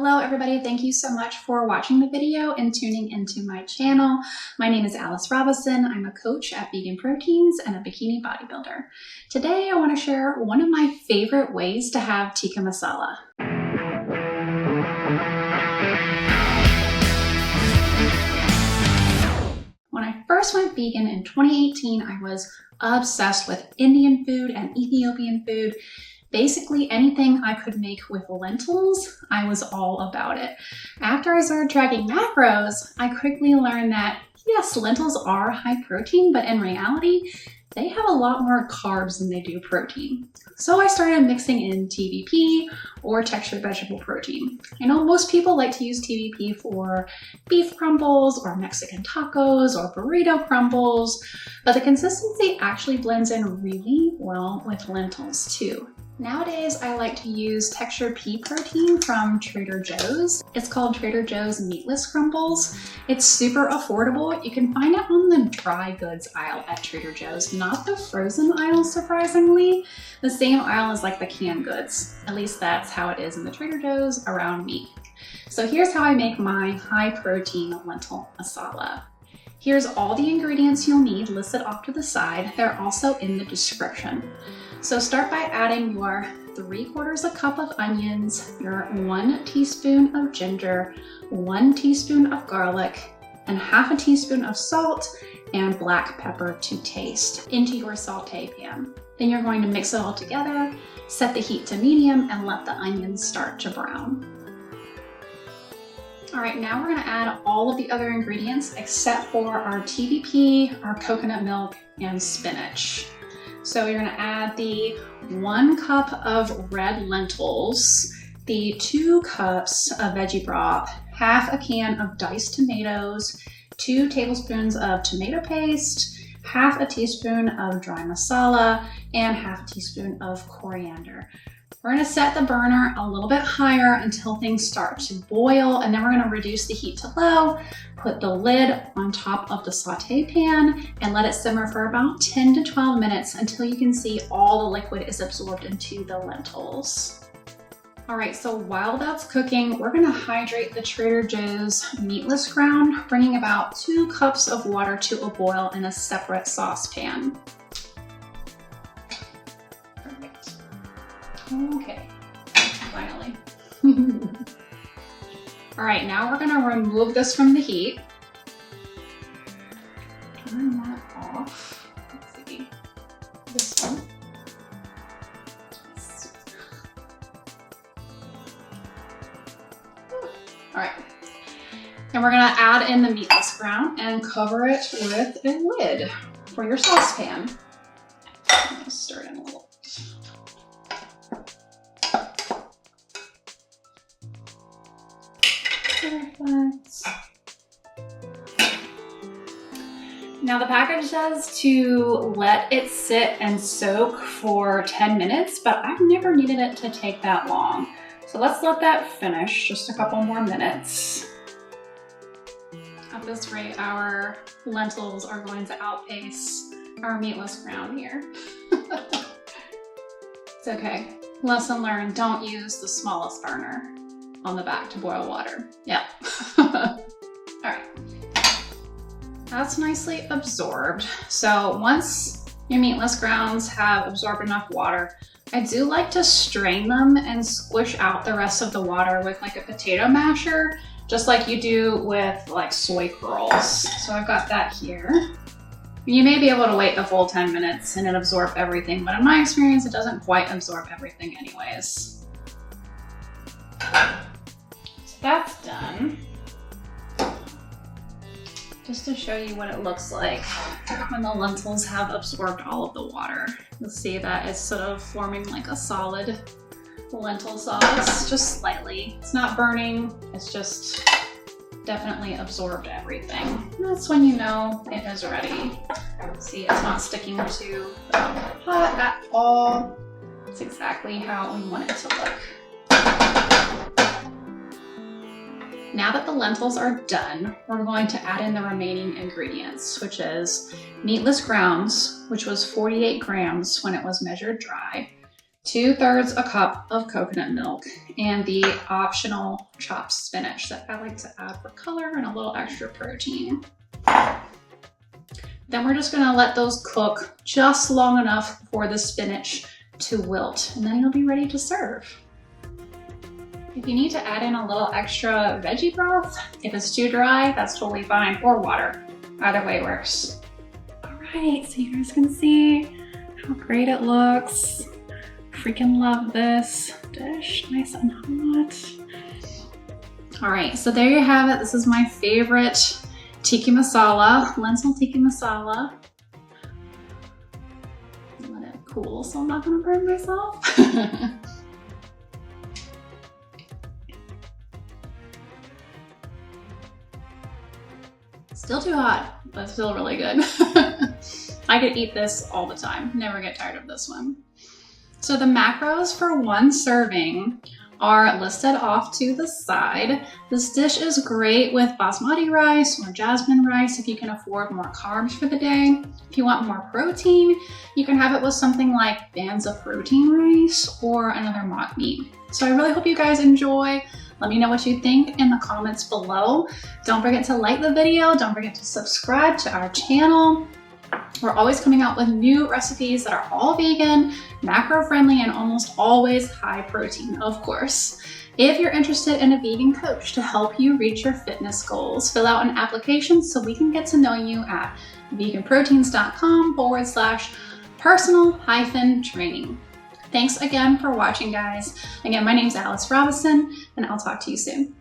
Hello everybody, thank you so much for watching the video and tuning into my channel. My name is Alice Robinson. I'm a coach at VeganProteins and a bikini bodybuilder. Today I want to share one of my favorite ways to have tikka masala. When I first went vegan in 2018, I was obsessed with Indian food and Ethiopian food. Basically anything I could make with lentils, I was all about it. After I started tracking macros, I quickly learned that yes, lentils are high protein, but in reality, they have a lot more carbs than they do protein. So I started mixing in TVP or textured vegetable protein. I know most people like to use TVP for beef crumbles or Mexican tacos or burrito crumbles, but the consistency actually blends in really well with lentils too. Nowadays, I like to use textured pea protein from Trader Joe's. It's called Trader Joe's Meatless Crumbles. It's super affordable. You can find it on the dry goods aisle at Trader Joe's, not the frozen aisle, surprisingly. The same aisle as like the canned goods. At least that's how it is in the Trader Joe's around me. So here's how I make my high protein lentil masala. Here's all the ingredients you'll need listed off to the side. They're also in the description. So start by adding your 3/4 cup of onions, your 1 teaspoon of ginger, 1 teaspoon of garlic, and 1/2 teaspoon of salt and black pepper to taste into your saute pan. Then you're going to mix it all together, set the heat to medium, and let the onions start to brown. All right, now we're gonna add all of the other ingredients except for our TVP, our coconut milk, and spinach. So you're gonna add the 1 cup of red lentils, the 2 cups of veggie broth, 1/2 can of diced tomatoes, 2 tablespoons of tomato paste, 1/2 teaspoon of dry masala, and 1/2 teaspoon of coriander. We're gonna set the burner a little bit higher until things start to boil, and then we're gonna reduce the heat to low, put the lid on top of the saute pan, and let it simmer for about 10 to 12 minutes until you can see all the liquid is absorbed into the lentils. All right, so while that's cooking, we're gonna hydrate the Trader Joe's meatless ground, bringing about 2 cups of water to a boil in a separate saucepan. Okay, finally. All right, now we're gonna remove this from the heat. Turn that off. Let's see, this one. All right, and we're gonna add in the meatless ground and cover it with a lid for your saucepan. I'm gonna stir it in a little. Perfect. Now the package says to let it sit and soak for 10 minutes, but I've never needed it to take that long. So let's let that finish, just a couple more minutes. At this rate, our lentils are going to outpace our meatless ground here. It's okay. Lesson learned, don't use the smallest burner on the back to boil water. Yeah. All right. That's nicely absorbed. So once your meatless grounds have absorbed enough water, I do like to strain them and squish out the rest of the water with like a potato masher, just like you do with like soy curls. So I've got that here. You may be able to wait the full 10 minutes and it absorb everything, but in my experience, it doesn't quite absorb everything anyways. That's done. Just to show you what it looks like when the lentils have absorbed all of the water. You'll see that it's sort of forming like a solid lentil sauce, just slightly. It's not burning, it's just definitely absorbed everything. That's when you know it is ready. See, it's not sticking to the pot at all. It's exactly how we want it to look. Now that the lentils are done, we're going to add in the remaining ingredients, which is meatless grounds, which was 48 grams when it was measured dry, 2/3 a cup of coconut milk, and the optional chopped spinach that I like to add for color and a little extra protein. Then we're just gonna let those cook just long enough for the spinach to wilt, and then you'll be ready to serve. If you need to add in a little extra veggie broth, if it's too dry, that's totally fine, or water. Either way works. All right, so you guys can see how great it looks. Freaking love this dish, nice and hot. All right, so there you have it. This is my favorite tikka masala, lentil tikka masala. Let it cool so I'm not gonna burn myself. Still too hot, but still really good. I could eat this all the time, never get tired of this one. So the macros for one serving are listed off to the side. This dish is great with basmati rice or jasmine rice if you can afford more carbs for the day. If you want more protein, you can have it with something like Banza protein rice or another mock meat. So I really hope you guys enjoy. Let me know what you think in the comments below. Don't forget to like the video. Don't forget to subscribe to our channel. We're always coming out with new recipes that are all vegan, macro-friendly, and almost always high protein, of course. If you're interested in a vegan coach to help you reach your fitness goals, fill out an application so we can get to know you at veganproteins.com/personal-training. Thanks again for watching, guys. Again, my name's Alice Robinson, and I'll talk to you soon.